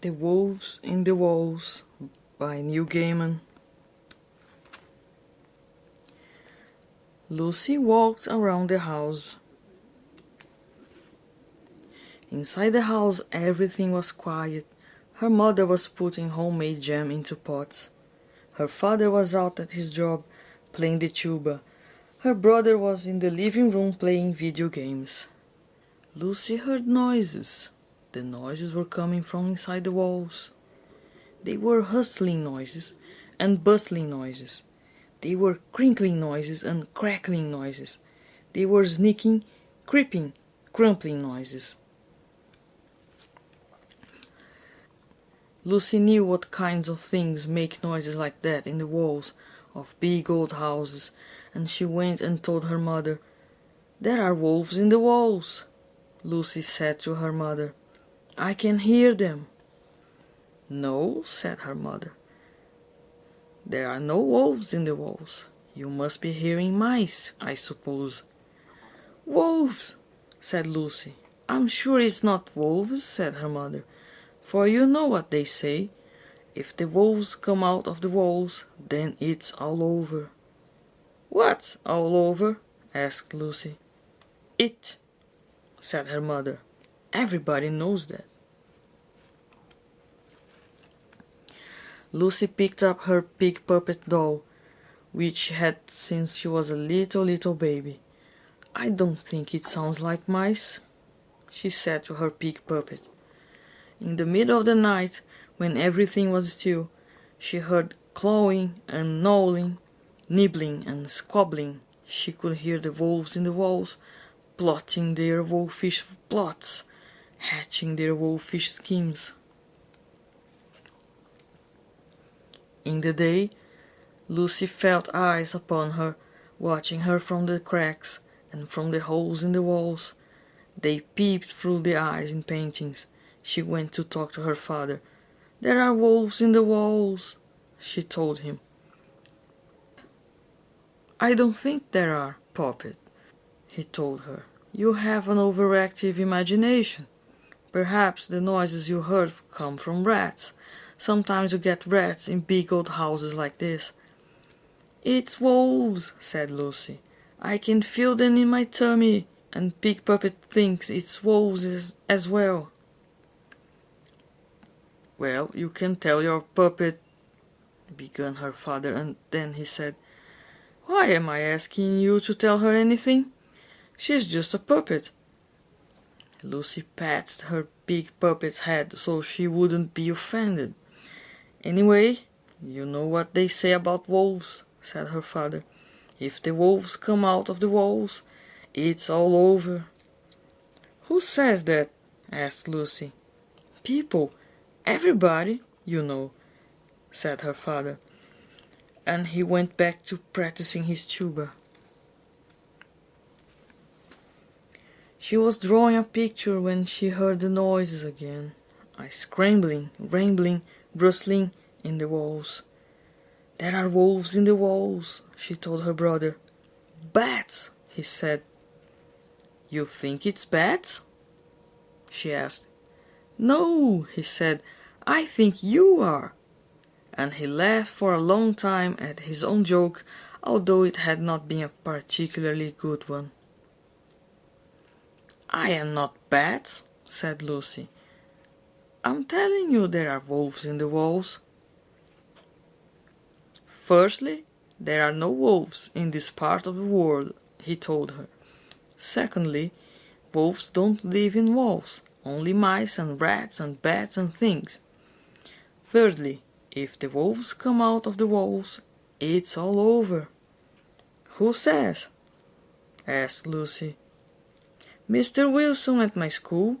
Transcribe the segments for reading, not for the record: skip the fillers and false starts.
The Wolves in the Walls by Neil Gaiman. Lucy walked around the house. Inside the house everything was quiet. Her mother was putting homemade jam into pots. Her father was out at his job playing the tuba. Her brother was in the living room playing video games. Lucy heard noises. The noises were coming from inside the walls. They were hustling noises and bustling noises. They were crinkling noises and crackling noises. They were sneaking, creeping, crumpling noises. Lucy knew what kinds of things make noises like that in the walls of big old houses, and she went and told her mother, "There are wolves in the walls." Lucy said to her mother, "I can hear them." "No," said her mother. "There are no wolves in the walls. You must be hearing mice, I suppose." "Wolves," said Lucy. "I'm sure it's not wolves," said her mother, "for you know what they say. If the wolves come out of the walls, then it's all over." "What's all over?" asked Lucy. "It," said her mother. "Everybody knows that." Lucy picked up her pig puppet doll, which she had since she was a little baby. "I don't think it sounds like mice," she said to her pig puppet. In the middle of the night, when everything was still, she heard clawing and gnawing, nibbling and squabbling. She could hear the wolves in the walls, plotting their wolfish plots, hatching their wolfish schemes. In the day, Lucy felt eyes upon her, watching her from the cracks and from the holes in the walls. They peeped through the eyes in paintings. She went to talk to her father. "There are wolves in the walls," she told him. "I don't think there are, Poppet," he told her. "You have an overactive imagination. Perhaps the noises you heard come from rats. Sometimes you get rats in big old houses like this." "It's wolves," said Lucy. "I can feel them in my tummy, and Pig Puppet thinks it's wolves as well." "Well, you can tell your puppet," began her father, and then he said, "Why am I asking you to tell her anything? She's just a puppet." Lucy patted her pig puppet's head so she wouldn't be offended. "Anyway, you know what they say about wolves," said her father. "If the wolves come out of the walls, it's all over." "Who says that?" asked Lucy. "People. Everybody, you know," said her father. And he went back to practicing his tuba. She was drawing a picture when she heard the noises again, a scrambling, rambling, rustling in the walls. "There are wolves in the walls," she told her brother. "Bats," he said. "You think it's bats?" she asked. "No," he said, "I think you are." And he laughed for a long time at his own joke, although it had not been a particularly good one. "I am not bats," said Lucy. "I'm telling you there are wolves in the walls." "Firstly, there are no wolves in this part of the world," he told her. "Secondly, wolves don't live in walls, only mice and rats and bats and things. Thirdly, if the wolves come out of the walls, it's all over." "Who says?" asked Lucy. "Mr. Wilson at my school,"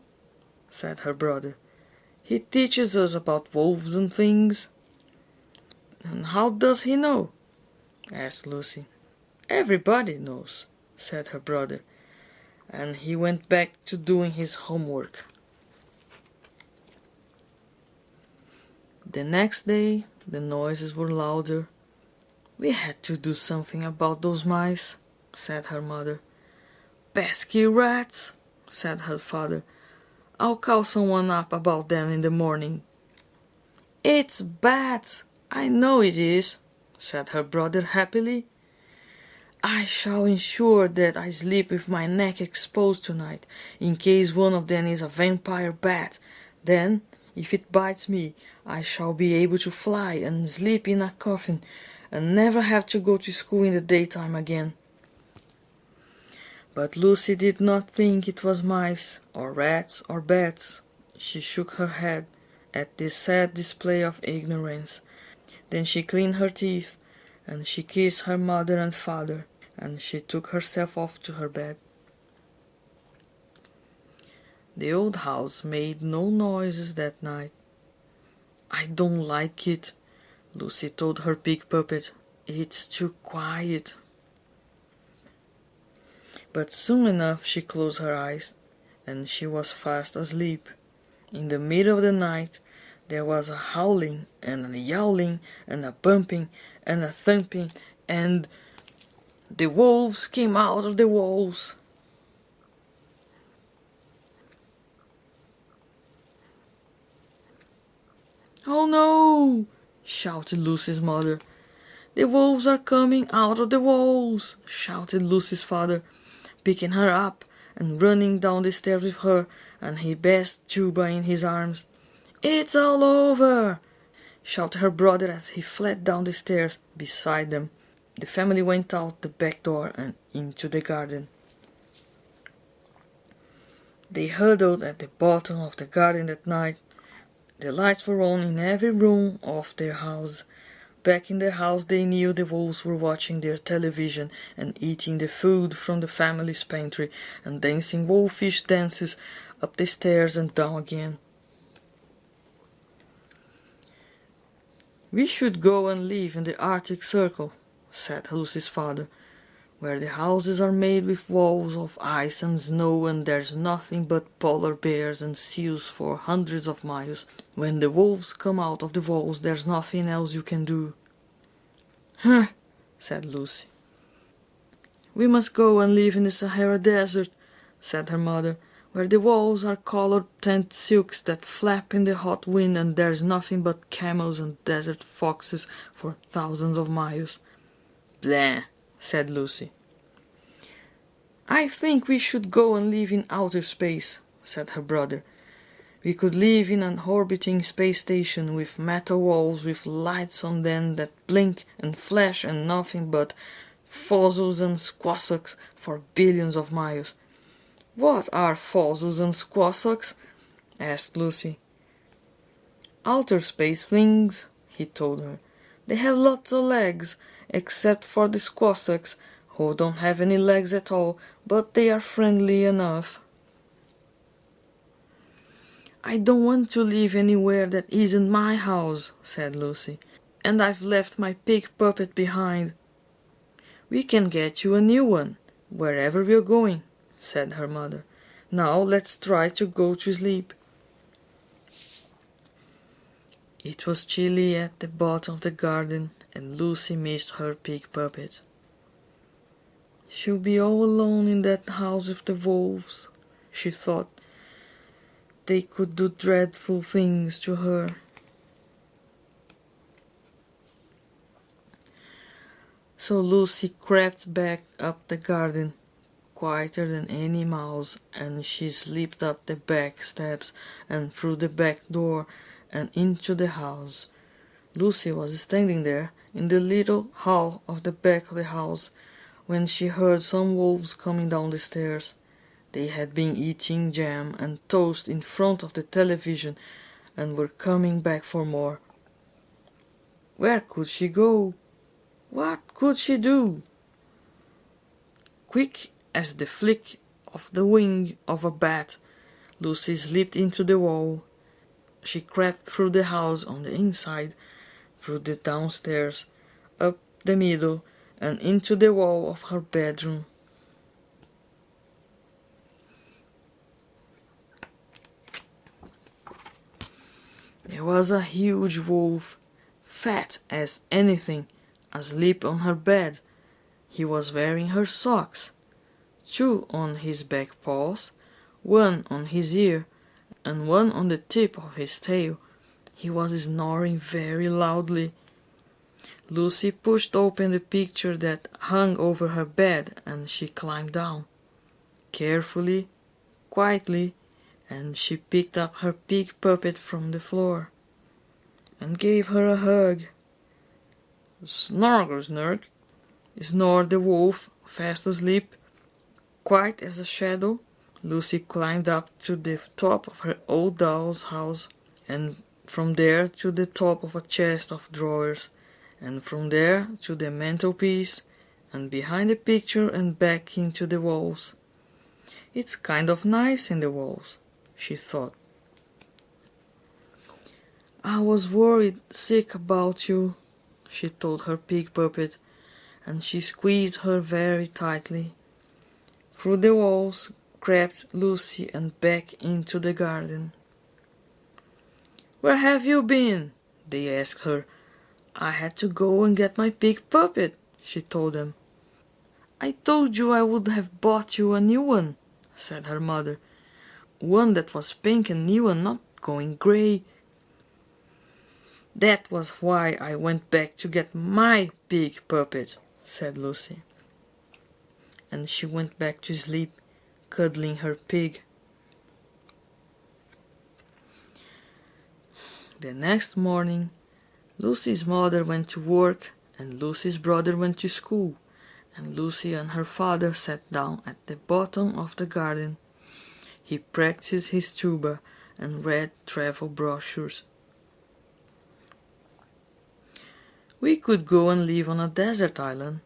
said her brother. "He teaches us about wolves and things." "And how does he know?" asked Lucy. "Everybody knows," said her brother, and he went back to doing his homework. The next day the noises were louder. "We had to do something about those mice," said her mother. "Pesky rats," said her father. "I'll call someone up about them in the morning." It's bats! I know it is, said her brother happily. I shall ensure that I sleep with my neck exposed tonight, in case one of them is a vampire bat. Then, if it bites me, I shall be able to fly and sleep in a coffin, and never have to go to school in the daytime again. But Lucy did not think it was mice, or rats, or bats. She shook her head at this sad display of ignorance. Then she cleaned her teeth, and she kissed her mother and father, and she took herself off to her bed. The old house made no noises that night. I don't like it, Lucy told her pig puppet. It's too quiet. But soon enough she closed her eyes, and she was fast asleep. In the middle of the night there was a howling, and a yowling, and a bumping, and a thumping, and the wolves came out of the walls. "Oh no!" shouted Lucy's mother. "The wolves are coming out of the walls!" shouted Lucy's father, picking her up and running down the stairs with her, and he bathed Juba in his arms. "It's all over!" shouted her brother as he fled down the stairs beside them. The family went out the back door and into the garden. They huddled at the bottom of the garden that night. The lights were on in every room of their house. Back in the house they knew the wolves were watching their television and eating the food from the family's pantry and dancing wolfish dances up the stairs and down again. "We should go and live in the Arctic Circle," said Lucy's father, "where the houses are made with walls of ice and snow, and there's nothing but polar bears and seals for hundreds of miles. When the wolves come out of the walls, there's nothing else you can do." "Huh," said Lucy. "We must go and live in the Sahara Desert," said her mother, "where the walls are colored tent silks that flap in the hot wind, and there's nothing but camels and desert foxes for thousands of miles." "Blah," said Lucy. "I think we should go and live in outer space," said her brother. "We could live in an orbiting space station with metal walls with lights on them that blink and flash and nothing but fossils and squassoks for billions of miles." "What are fossils and squassoks?" asked Lucy. "Outer space things," he told her. "They have lots of legs, except for the squassoks, who don't have any legs at all, but they are friendly enough." "I don't want to live anywhere that isn't my house," said Lucy, "and I've left my pig puppet behind." "We can get you a new one, wherever we're going," said her mother. "Now let's try to go to sleep." It was chilly at the bottom of the garden, and Lucy missed her pig puppet. "She'll be all alone in that house with the wolves," she thought. "They could do dreadful things to her." So Lucy crept back up the garden, quieter than any mouse, and she slipped up the back steps and through the back door and into the house. Lucy was standing there in the little hall of the back of the house when she heard some wolves coming down the stairs. They had been eating jam and toast in front of the television and were coming back for more. Where could she go? What could she do? Quick as the flick of the wing of a bat, Lucy slipped into the wall. She crept through the house on the inside, through the downstairs, up the middle, and into the wall of her bedroom. There was a huge wolf, fat as anything, asleep on her bed. He was wearing her socks, 2 on his back paws, 1 on his ear, and 1 on the tip of his tail. He was snoring very loudly. Lucy pushed open the picture that hung over her bed, and she climbed down. Carefully, quietly, and she picked up her pig puppet from the floor and gave her a hug. Snark, snark, snored the wolf, fast asleep. Quiet as a shadow, Lucy climbed up to the top of her old doll's house, and from there to the top of a chest of drawers, and from there to the mantelpiece, and behind the picture and back into the walls. It's kind of nice in the walls, she thought. I was worried sick about you, she told her pig puppet, and she squeezed her very tightly. Through the walls crept Lucy and back into the garden. Where have you been? They asked her. I had to go and get my pig puppet, she told them. I told you I would have bought you a new one, said her mother. One that was pink and new and not going grey. That was why I went back to get my pig puppet, said Lucy. And she went back to sleep, cuddling her pig. The next morning, Lucy's mother went to work, and Lucy's brother went to school, and Lucy and her father sat down at the bottom of the garden. He practiced his tuba and read travel brochures. We could go and live on a desert island,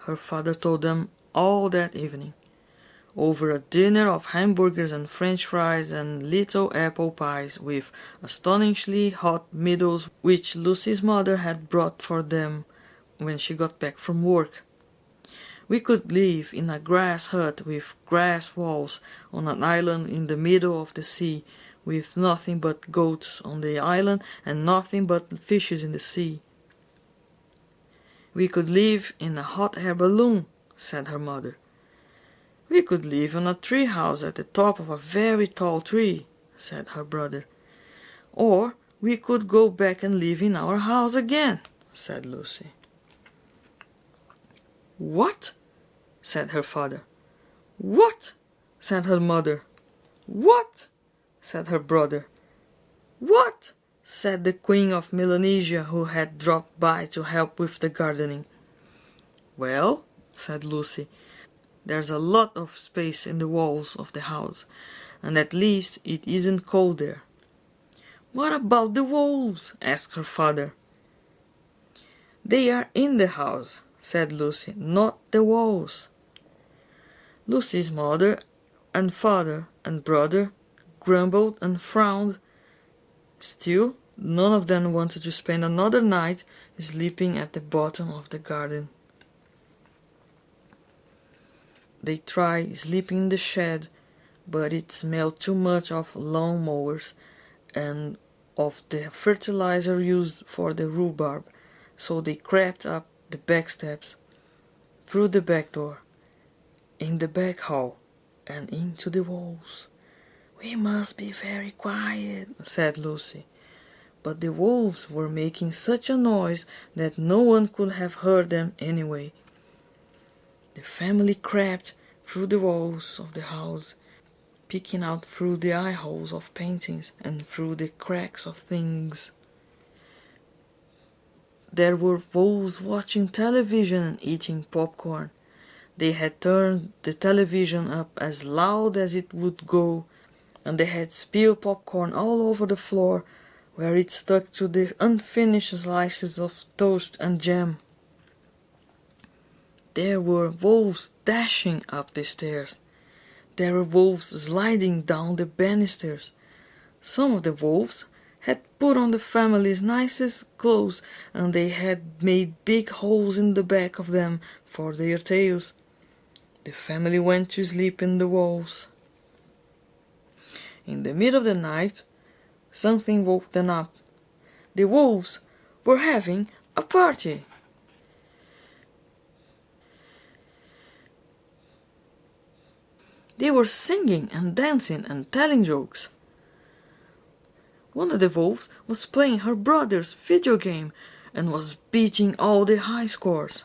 her father told them all that evening, over a dinner of hamburgers and French fries and little apple pies with astonishingly hot meadows which Lucy's mother had brought for them when she got back from work. We could live in a grass hut with grass walls on an island in the middle of the sea, with nothing but goats on the island and nothing but fishes in the sea. We could live in a hot air balloon, said her mother. We could live in a tree house at the top of a very tall tree, said her brother. Or we could go back and live in our house again, said Lucy. What? Said her father. What? Said her mother. What? Said her brother. What? Said the Queen of Melanesia, who had dropped by to help with the gardening. Well, said Lucy, there's a lot of space in the walls of the house, and at least it isn't cold there. What about the wolves? Asked her father. They are in the house, said Lucy, not the walls. Lucy's mother and father and brother grumbled and frowned. Still, none of them wanted to spend another night sleeping at the bottom of the garden. They tried sleeping in the shed, but it smelled too much of lawn mowers and of the fertilizer used for the rhubarb, so they crept up the back steps, through the back door, in the back hall, and into the walls. We must be very quiet, said Lucy. But the wolves were making such a noise that no one could have heard them anyway. The family crept through the walls of the house, peeking out through the eye holes of paintings and through the cracks of things. There were wolves watching television and eating popcorn. They had turned the television up as loud as it would go, and they had spilled popcorn all over the floor, where it stuck to the unfinished slices of toast and jam. There were wolves dashing up the stairs. There were wolves sliding down the banisters. Some of the wolves had put on the family's nicest clothes, and they had made big holes in the back of them for their tails. The family went to sleep in the walls. In the middle of the night, something woke them up. The wolves were having a party. They were singing and dancing and telling jokes. one of the wolves was playing her brother's video game and was beating all the high scores.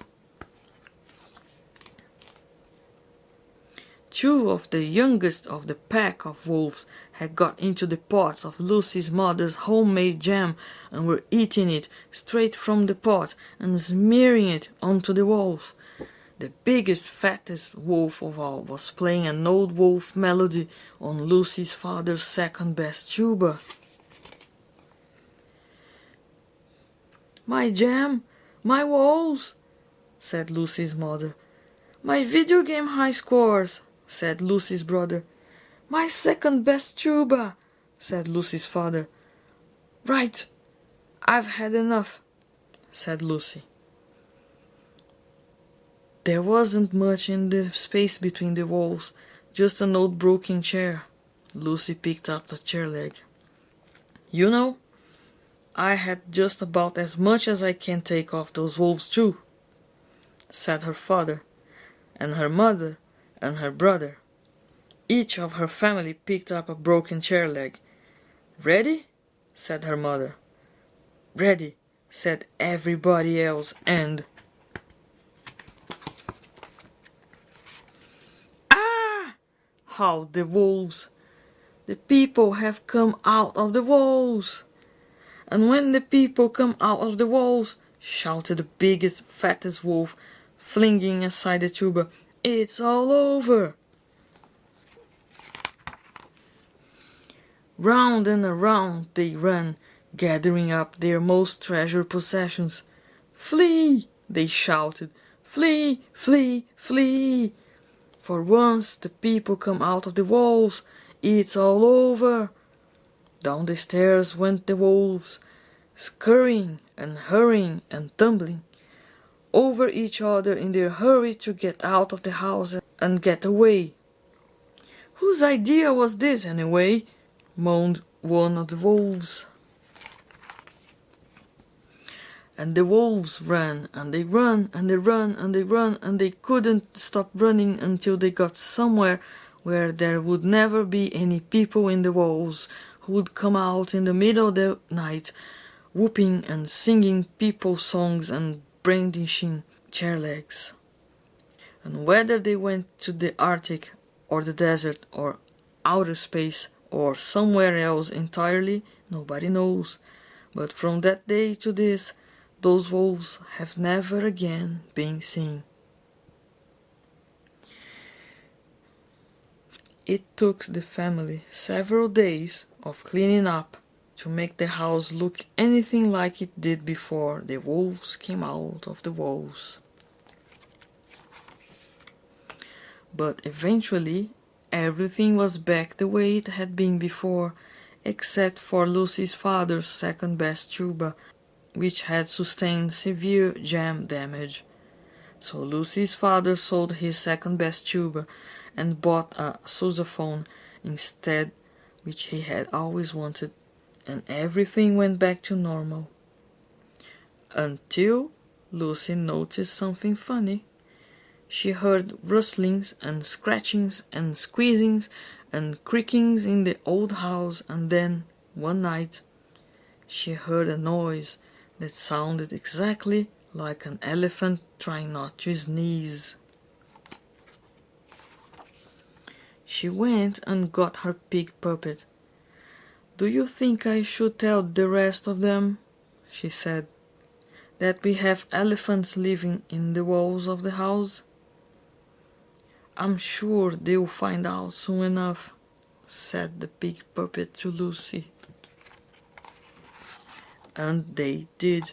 Two of the youngest of the pack of wolves had got into the pots of Lucy's mother's homemade jam and were eating it straight from the pot and smearing it onto the walls. The biggest, fattest wolf of all was playing an old wolf melody on Lucy's father's second-best tuba. "My jam, my walls," said Lucy's mother. "My video game high scores," said Lucy's brother. "My second-best tuba," said Lucy's father. "Right, I've had enough," said Lucy. There wasn't much in the space between the walls, just an old broken chair. Lucy picked up the chair leg. "You know, I had just about as much as I can take off those wolves too," said her father, and her mother, and her brother. Each of her family picked up a broken chair leg. "Ready?" said her mother. "Ready," said everybody else, and howled the wolves. "The people have come out of the walls." "And when the people come out of the walls," shouted the biggest, fattest wolf, flinging aside the tuba, "it's all over." Round and around they ran, gathering up their most treasured possessions. "Flee!" they shouted. "Flee! Flee! Flee! For once the people come out of the walls, it's all over." Down the stairs went the wolves, scurrying and hurrying and tumbling over each other in their hurry to get out of the house and get away. "Whose idea was this, anyway?" moaned one of the wolves. And the wolves ran, and they ran, and they ran, and they ran, and they couldn't stop running until they got somewhere where there would never be any people in the walls who would come out in the middle of the night, whooping and singing people songs and brandishing chair legs. And whether they went to the Arctic or the desert or outer space or somewhere else entirely, nobody knows. But from that day to this, those wolves have never again been seen. It took the family several days of cleaning up to make the house look anything like it did before the wolves came out of the walls. But eventually, everything was back the way it had been before, except for Lucy's father's second-best tuba, which had sustained severe jam damage. So Lucy's father sold his second-best tuba and bought a sousaphone instead, which he had always wanted, and everything went back to normal. Until Lucy noticed something funny. She heard rustlings and scratchings and squeezings and creakings in the old house, and then, one night, she heard a noise that sounded exactly like an elephant trying not to sneeze. She went and got her pig puppet. "Do you think I should tell the rest of them," she said, "that we have elephants living in the walls of the house?" "I'm sure they'll find out soon enough," said the pig puppet to Lucy. And they did.